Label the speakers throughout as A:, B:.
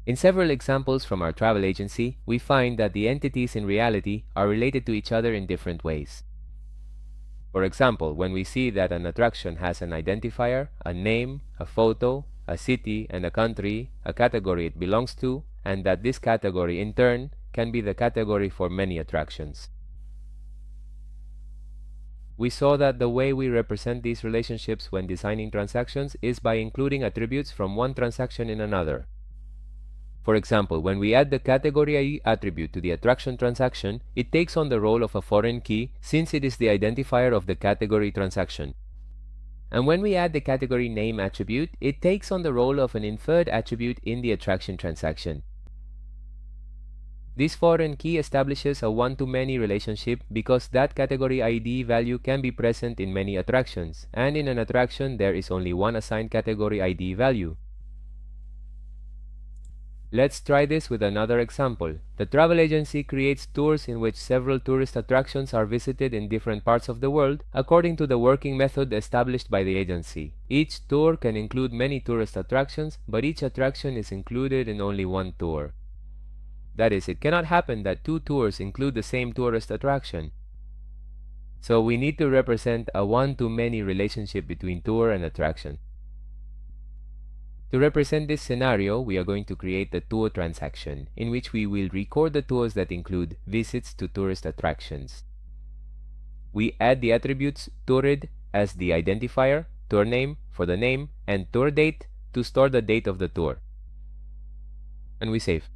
A: In several examples from our travel agency, we find that the entities in reality are related to each other in different ways. For example, when we see that an attraction has an identifier, a name, a photo, a city, and a country, a category it belongs to, and that this category in turn can be the category for many attractions. We saw that the way we represent these relationships when designing transactions is by including attributes from one transaction in another. For example, when we add the category ID attribute to the attraction transaction, it takes on the role of a foreign key since it is the identifier of the category transaction. And when we add the category name attribute, it takes on the role of an inferred attribute in the attraction transaction. This foreign key establishes a one-to-many relationship because that category ID value can be present in many attractions, and in an attraction there is only one assigned category ID value. Let's try this with another example. The travel agency creates tours in which several tourist attractions are visited in different parts of the world according to the working method established by the agency. Each tour can include many tourist attractions, but each attraction is included in only one tour. That is, it cannot happen that two tours include the same tourist attraction. So we need to represent a one-to-many relationship between tour and attraction. To represent this scenario, we are going to create the tour transaction, in which we will record the tours that include visits to tourist attractions. We add the attributes tourid as the identifier, tour name for the name, and tour date to store the date of the tour. And we save.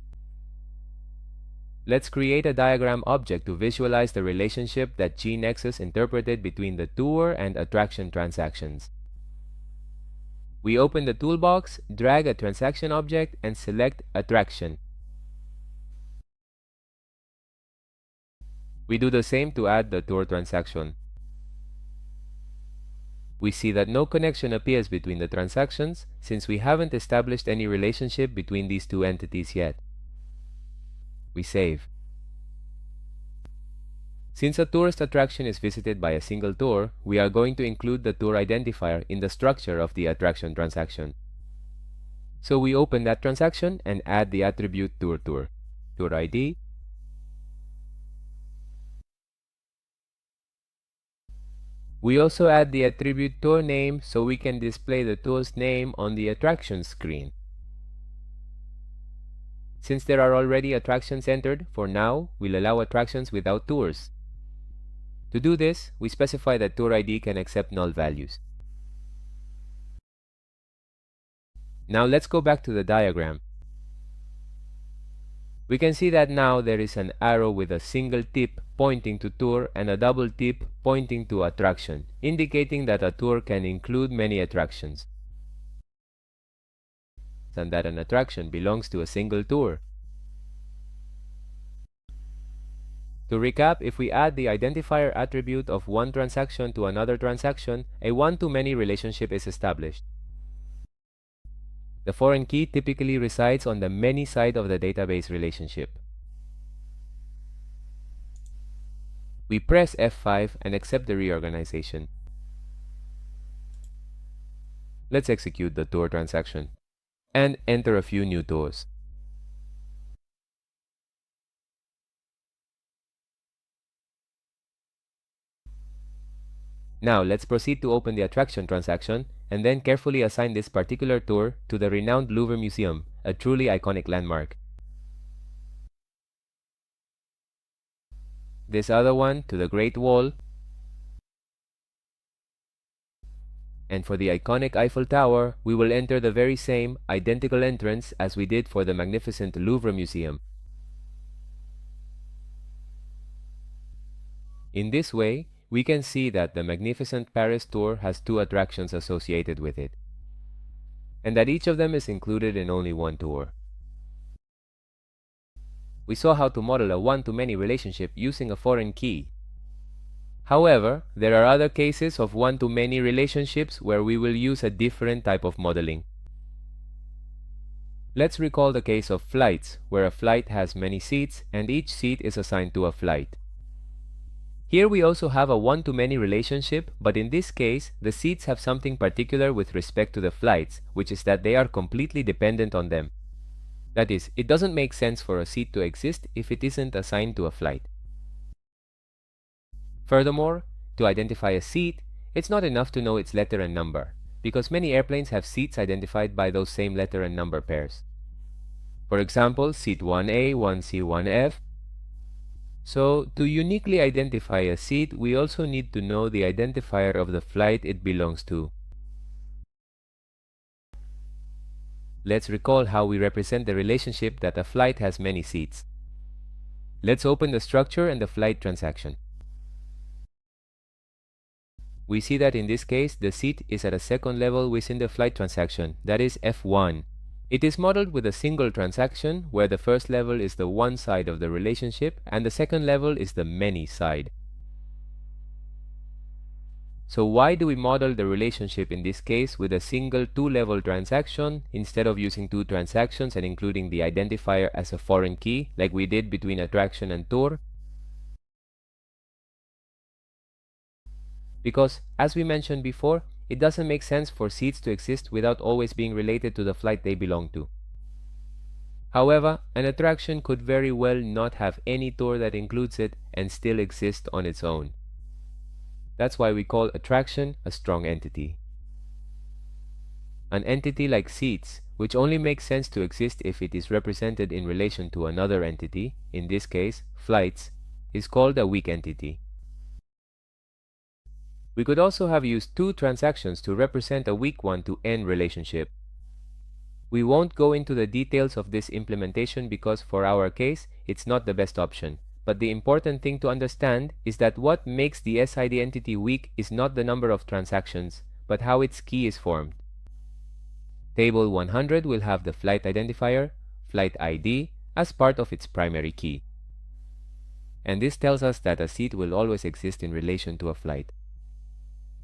A: Let's create a diagram object to visualize the relationship that GNexus interpreted between the tour and attraction transactions. We open the toolbox, drag a transaction object, and select Attraction. We do the same to add the tour transaction. We see that no connection appears between the transactions since we haven't established any relationship between these two entities yet. We save. Since a tourist attraction is visited by a single tour, we are going to include the tour identifier in the structure of the attraction transaction. So we open that transaction and add the attribute tour ID, we also add the attribute tour name so we can display the tour's name on the attraction screen. Since there are already attractions entered, for now, we'll allow attractions without tours. To do this, we specify that tour ID can accept null values. Now let's go back to the diagram. We can see that now there is an arrow with a single tip pointing to tour and a double tip pointing to attraction, indicating that a tour can include many attractions, and that an attraction belongs to a single tour. To recap, if we add the identifier attribute of one transaction to another transaction, a one-to-many relationship is established. The foreign key typically resides on the many side of the database relationship. We press F5 and accept the reorganization. Let's execute the tour transaction and enter a few new tours. Now let's proceed to open the attraction transaction and then carefully assign this particular tour to the renowned Louvre Museum, a truly iconic landmark. This other one to the Great Wall, and for the iconic Eiffel Tower, we will enter the very same identical entrance as we did for the magnificent Louvre Museum. In this way, we can see that the magnificent Paris tour has two attractions associated with it, and that each of them is included in only one tour. We saw how to model a one-to-many relationship using a foreign key. However, there are other cases of one-to-many relationships where we will use a different type of modeling. Let's recall the case of flights, where a flight has many seats and each seat is assigned to a flight. Here we also have a one-to-many relationship, but in this case, the seats have something particular with respect to the flights, which is that they are completely dependent on them. That is, it doesn't make sense for a seat to exist if it isn't assigned to a flight. Furthermore, to identify a seat, it's not enough to know its letter and number, because many airplanes have seats identified by those same letter and number pairs. For example, seat 1A, 1C, 1F. So, to uniquely identify a seat, we also need to know the identifier of the flight it belongs to. Let's recall how we represent the relationship that a flight has many seats. Let's open the structure and the flight transaction. We see that in this case, the seat is at a second level within the flight transaction, that is F1. It is modeled with a single transaction, where the first level is the one side of the relationship and the second level is the many side. So why do we model the relationship in this case with a single two-level transaction instead of using two transactions and including the identifier as a foreign key like we did between attraction and tour? Because, as we mentioned before, it doesn't make sense for seats to exist without always being related to the flight they belong to. However, an attraction could very well not have any tour that includes it and still exist on its own. That's why we call attraction a strong entity. An entity like seats, which only makes sense to exist if it is represented in relation to another entity, in this case, flights, is called a weak entity. We could also have used two transactions to represent a weak one-to-n relationship. We won't go into the details of this implementation because for our case, it's not the best option. But the important thing to understand is that what makes the SID entity weak is not the number of transactions, but how its key is formed. Table 100 will have the flight identifier, flight ID, as part of its primary key. And this tells us that a seat will always exist in relation to a flight.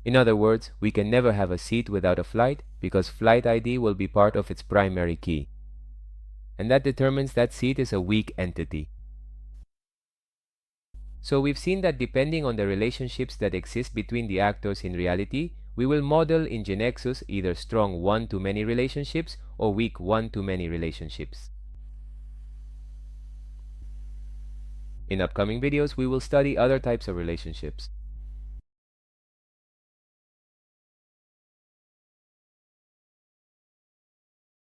A: In other words, we can never have a seat without a flight because flight ID will be part of its primary key. And that determines that seat is a weak entity. So we've seen that depending on the relationships that exist between the actors in reality, we will model in GeneXus either strong one-to-many relationships or weak one-to-many relationships. In upcoming videos, we will study other types of relationships.